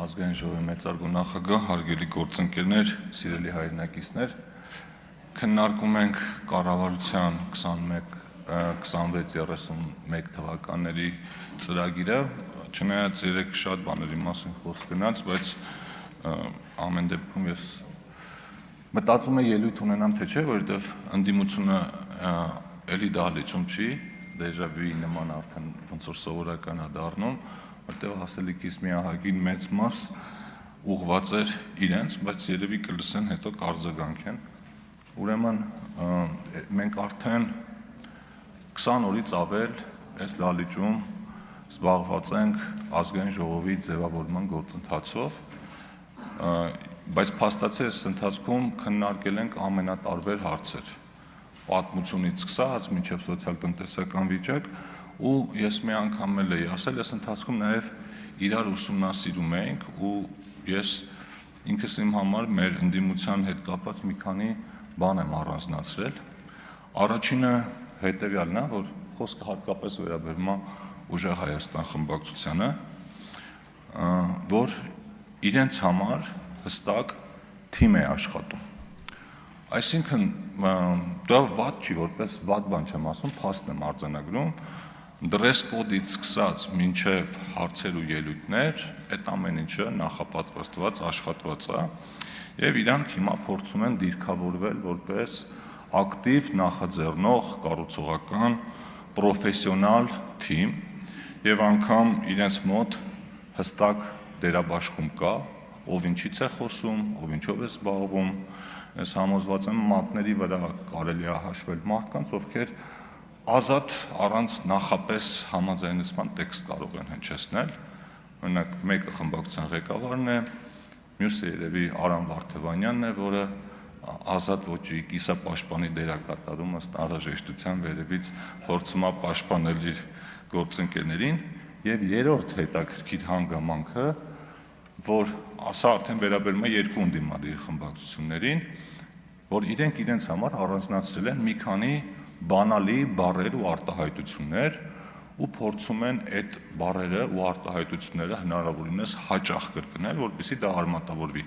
Ազգային ժողովի մեծարգո նախագահ, հարգելի գործընկերներ, սիրելի հայրենակիցներ, քննարկում ենք կառավարության 26-31 թվականների ծրագիրը, չնայած երեք շատ բաների մասին խոսք գնաց, բայց ամեն դեպքում ես մտածում եմ ելույթ ունենամ, թե չէ, որովհետև ընդդիմությունը էլի դահլիճում չի, դեժավյուի նման արդեն ոնց որ սովորական է դառնում, որտեղ ասելիքիս մի ահագին մեծ մաս ուղղված էր իրենց, բայց երևի կլսեն հետո կարձագանքեն։ Ուրեմն մենք արդեն 20 օրից ավել այս դահլիճում զբաղված ենք ազգային ժողովի ձևավորման գործընթացով, բայց փաստացի այս ընթացքում քննարկել ենք ամենատարբեր հարցեր, պատմությունից սկսած մինչև սոցիալ-տնտեսական վիճակ, ու ես մի անգամ էլ էի ասել, այս ընթացքում նաև իրար ուսումնասիրում ենք ու ես ինքս իմ համար մեր ընդդիմության հետ կապված մի քանի բան եմ առանձնացրել։ Առաջինը հետևյալն է, որ խոսքը հատկապես վերաբերում է Ուժեղ Հայաստան խմբակցությանը, որ իրենց համար հստակ թիմ է աշխատում։ Այսինքն դա վատ չի, որպես վատ բան չեմ ասում, փաստ եմ արձանագրում, դրես կոդից սկսած մինչև հարցեր ու ելույթներ, այդ ամեն ինչը նախապատրաստված, աշխատված է, եւ իրանք հիմա փորձում են դիրքավորվել որպես ակտիվ, նախաձեռնող, կառուցողական, պրոֆեսիոնալ թիմ, եւ անգամ իրենց մոտ հստակ դերաբաշխում կա, ով ինչից է խոսում, ով ինչով է զբաղվում, ես համոզված եմ մատների վրա կարելի է հաշվել մարդկանց, ովքեր ազատ առանց նախապես համաձայնեցման տեքստ կարող են հնչեցնել, օրինակ մեկը խմբակցության ղեկավարն է, մյուսը երևի Արամ Վարդևանյանն է, որը ազատ ոճի կիսապաշտպանի դեր է կատարում ըստ անհրաժեշտության վերևից փորձում է պաշտպանել իր գործընկերներին, եւ երրորդ հետաքրքիր հանգամանքը, որ սա արդեն վերաբերում է երկու ընդդիմադիր խմբակցություններին, որ իրենք իրենց համար առանձնացրել են մի քանի բանալի բառեր ու արտահայտություններ ու փորձում են այդ բառերը ու արտահայտությունները հնարավորինս հաճախ կրկնել, որպեսզի դա արմատավորվի։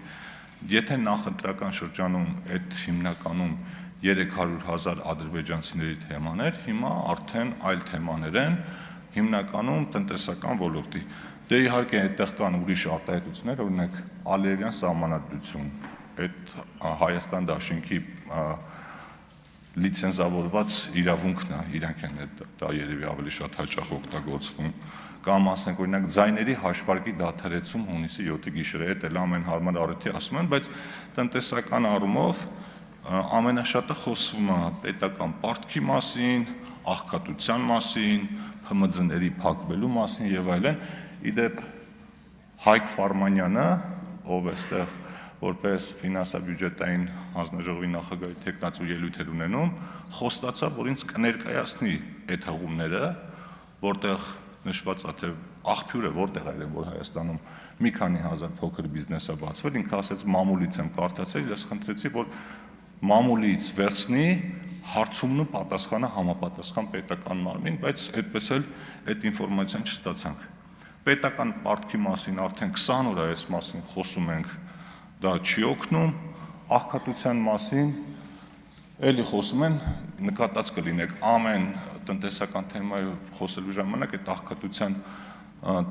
Եթե նախընտրական շրջանում այդ հիմնականում 300,000 ադրբեջանցիների թեման էր, հիմա արդեն այլ թեմաներ են, հիմնականում տնտեսական ոլորտի։ Դե իհարկե այդտեղ կան ուրիշ արտահայտություններ, օրինակ Ալիևյան սահմանադրություն, այդ Հայաստան դաշինքի լիցենզավորված իրավունքն է, իրանք են դա երևի ավելի շատ հաճախ օգտագործվում, կամ ասենք օրինակ ձայների հաշվարկի դադարեցում հունիսի 7-ի գիշերը, այդ էլ ամեն հարմար առիթի ասում են, բայց տնտեսական առումով ամենաշատը խոսվում է պետական պարտքի մասին, աղքատության մասին, ՓՄԶ-ների փակվելու մասին եւ այլն։ Իդեպ Հայկ Ֆարմանյանը, ով էստեղ որպես ֆինանսա-բյուջետային հանձնաժողովի նախագահի թեկնածու ելույթեր ունենում, խոստացավ, որ ինձ կներկայացնի այդ հղումները, որտեղ նշված է, թե աղբյուրը որտեղ է, որ Հայաստանում մի քանի հազար փոքր բիզնես է բացվել, ինքը ասեց մամուլից եմ կարդացել, ես խնդրեցի, որ մամուլից վերցնի հարցումն ու պատասխանը համապատասխան պետական մարմին, բայց այդպես էլ այդ ինֆորմացիան չստացանք։ Պետական պարտքի մասին արդեն 20 օր այս մասին խոսում ենք, դա չի օգնում, աղքատության մասին էլի խոսում են, նկատած կլինեք ամեն տնտեսական թեմայով խոսելու ժամանակ այդ աղքատության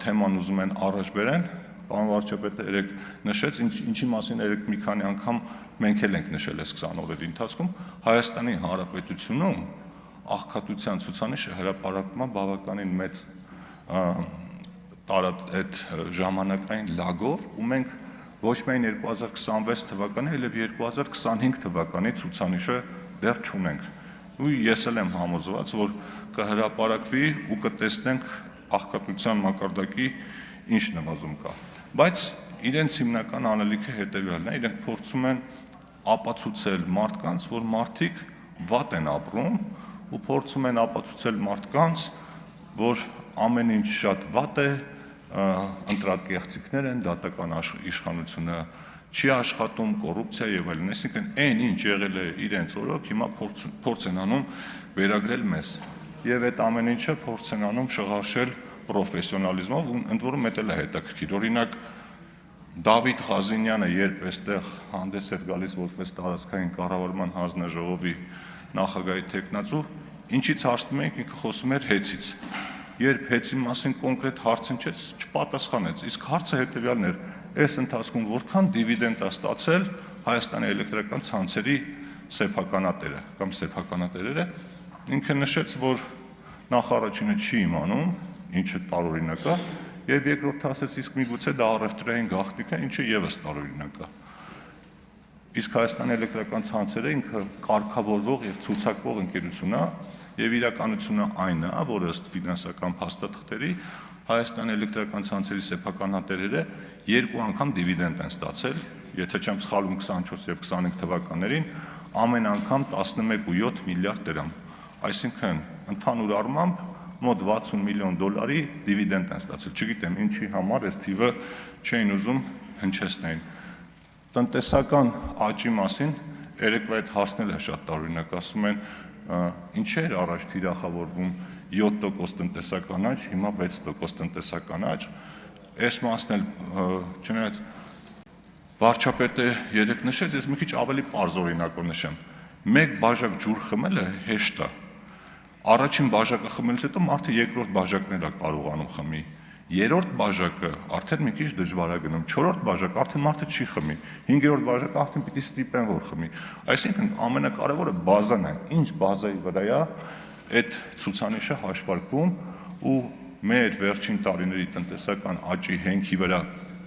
թեման ուզում են առաջ բերեն, պարոն վարչապետը երեք նշեց, ինչի մասին երեք մի քանի անգամ մենք էլ ենք նշել այս 20 օրերի ընթացքում, Հայաստանի Հանրապետությունում աղքատության ցուցանիշը հրապարակվում է բավականին մեծ այդ ժամանակային լագով, ու մենք ոչ միայն 2026 թվականի, այլև 2025 թվականի ցուցանիշը դեռ չունենք։ Ու ես էլ եմ համոզված, որ կհրապարակվի ու կտեսնենք աղքատության մակարդակի ինչ նվազում կա։ Բայց իրենց հիմնական անելիքը հետևյալն է, իրենք փորձում են ապացուցել մարդկանց, որ մարդիկ վատ են ապրում ու փորձում են ապացուցել մարդկանց, որ ամեն ինչ շատ վատ է, ընտրակեղծիքներ են, դատական իշխանությունը չի աշխատում, կոռուպցիա եւ այլն, այսինքն այն ինչ եղել է իրենց օրոք, հիմա փորձ են անում վերագրել մեզ։ Եվ այդ ամեն ինչը փորձ են անում շղարշել պրոֆեսիոնալիզմով, ու ընդ որում դա էլ է հետաքրքիր։ Օրինակ Դավիթ Ղազինյանը երբ այստեղ հանդես էր գալիս որպես տարածքային կառավարման հանձնաժողովի նախագահի թեկնածու, ինչից հարցնում էինք, ինքը խոսում էր հեծից։ Երբ հեծի մասին կոնկրետ հարց հնչեց, չպատասխանեց։ Իսկ հարցը հետևյալն էր. այս ընթացքում որքան դիվիդենդ է ստացել Հայաստանի էլեկտրական ցանցերի սեփականատերը կամ սեփականատերերը, ինքը նշեց, որ նախ առաջինը չի իմանում, ինչը տարօրինակ է, եւ երկրորդը ասեց, իսկ միգուցե դա առևտրային գաղտնիք է, ինչը եւս տարօրինակ է։ Իսկ Հայաստանի էլեկտրական ցանցերը ինքը կարգավորվող եւ ցուցակվող ընկերություն է, եւ իրականությունը այն է, որ ըստ ֆինանսական փաստաթղթերի Հայաստանի էլեկտրական ցանցերի սեփականատերերը 2 անգամ դիվիդենդ են ստացել, եթե չեմ սխալվում 24 եւ 25 թվականներին, ամեն անգամ 11.7 միլիարդ դրամ։ Այսինքն, ընդհանուր առմամբ մոտ 60 միլիոն դոլարի դիվիդենդ են ստացել։ Չգիտեմ ինչի համար այս թիվը չէին ուզում հնչեցնեին։ Տնտեսական աճի մասին երեկվա այդ հարցն էլ է շատ տարօրինակ, ասում են, ինչ էր առաջ թիրախավորվում 7% տնտեսական աճ, հիմա 6% տնտեսական աճ։ Այս մասն էլ չնայած վարչապետը երեք նշեց, ես մի քիչ ավելի պարզ օրինակով նշեմ։ Մեկ բաժակ ջուր խմելը հեշտ է։ Առաջին բաժակը խմելուց հետո մարդը երկրորդ բաժակն է կարողանում խմի։ Երրորդ բաժակը արդեն մի քիչ դժվար է գնում, չորրորդ բաժակը արդեն մարդը չի խմի, 5-րդ բաժակը արդեն պիտի ստիպեն որ խմի։ Այսինքն ամենակարևորը բազան է, ինչ բազայի վրա է այդ ցուցանիշը հաշվարկվում ու մեր վերջին տարիների տնտեսական աճի հենքի վրա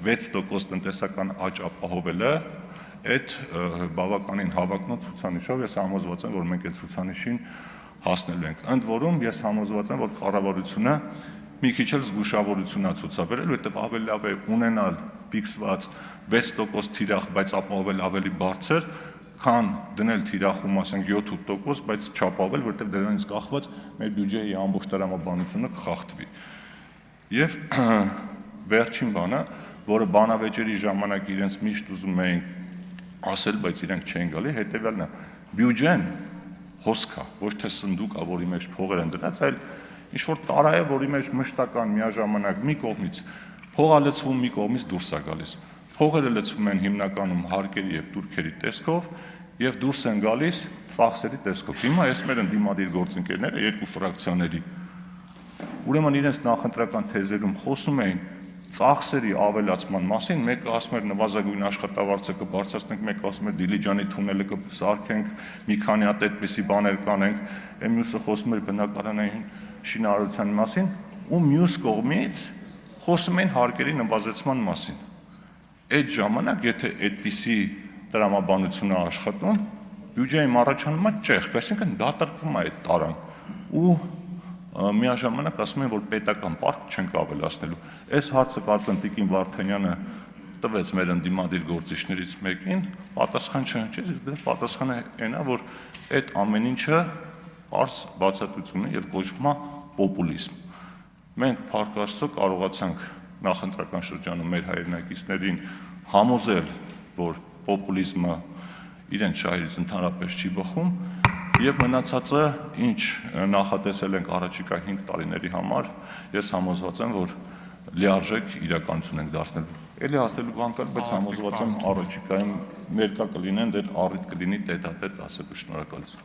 6% տնտեսական աճ ապահովելը այդ բավականին հավակնոտ ցուցանիշով ես համոզված եմ, որ մենք այդ ցուցանիշին հասնելու ենք։ Ընդ որում ես համոզված եմ, որ կառավարությունը մի քիչ էլ զգուշավորություն է ցուցաբերել, որովհետև ավելի լավ է ունենալ ֆիքսված 6% թիրախ, բայց ապահովել ավելի բարձր, քան դնել թիրախում, ասենք 7%, բայց չապահովել, որովհետև դրանից կախված մեր բյուջեի ամբողջ տրամաբանությունը կխախտվի։ Եվ վերջին բանը, որը բանավեճերի ժամանակ իրենց միշտ ուզում էին ասել, բայց իրենք չեն գալի, հետևյալն է. բյուջեն հոսք է, ոչ թե սնդուկ է, որի մեջ փողեր են դրած, այլ ինչ-որ տարա է, որի մեջ մշտական միաժամանակ մի կողմից փող է լցվում, մի կողմից դուրս է գալիս։ Փողերը լցվում են հիմնականում հարկերի եւ տուրքերի տեսքով եւ դուրս են գալիս ծախսերի տեսքով։ Հիմա ես մեր ընդդիմադիր գործընկերները երկու ֆրակցիաների ուրեմն իրենց նախընտրական թեզերում խոսում էին ծախսերի ավելացման մասին, մեկը ասում էր նվազագույն աշխատավարձը կբարձրացնենք, մեկը ասում էր Դիլիջանի թունելը կսարքենք, մի քանի հատ այդպիսի բաներ կանենք, մյուսը խոսում էր բնակարանային շինարարության մասին, ու մյուս կողմից խոսում էին հարկերի նվազեցման մասին։ Այդ ժամանակ, եթե այդպիսի տրամաբանություն է աշխատում, բյուջեի առաջանում է ճեղք, այսինքն դատարկվում է այդ տարան ու միաժամանակ ասում են, որ պետական պարկ չենք ավելացնելու։ Այս հարցը կարծեմ Տիկին Վարդանյանը տվեց մեր ընդդիմադիր գործիչներից մեկին, պատասխան չհնչեց, իսկ դրա պատասխանը այն է, որ այդ ամեն ինչը պարզ բացատրություն է եւ կոչվում է պոպուլիզմ։ Մենք փառք Աստծո կարողացանք նախընտրական շրջանում մեր հայրենակիցներին համոզել, որ պոպուլիզմը իրենց շահերից ընդհանրապես չի բխում եւ մնացածը, ինչ նախատեսել ենք առաջիկա 5 տարիների համար, ես համոզված եմ, որ լիարժեք իրականություն ենք դարձնելու։ Էլի ասելու բան կար, բայց համոզված եմ առաջիկայում ներկա կլինեն, դեռ առիթ կլինի տետատետ ասելու։ Շնորհակալություն։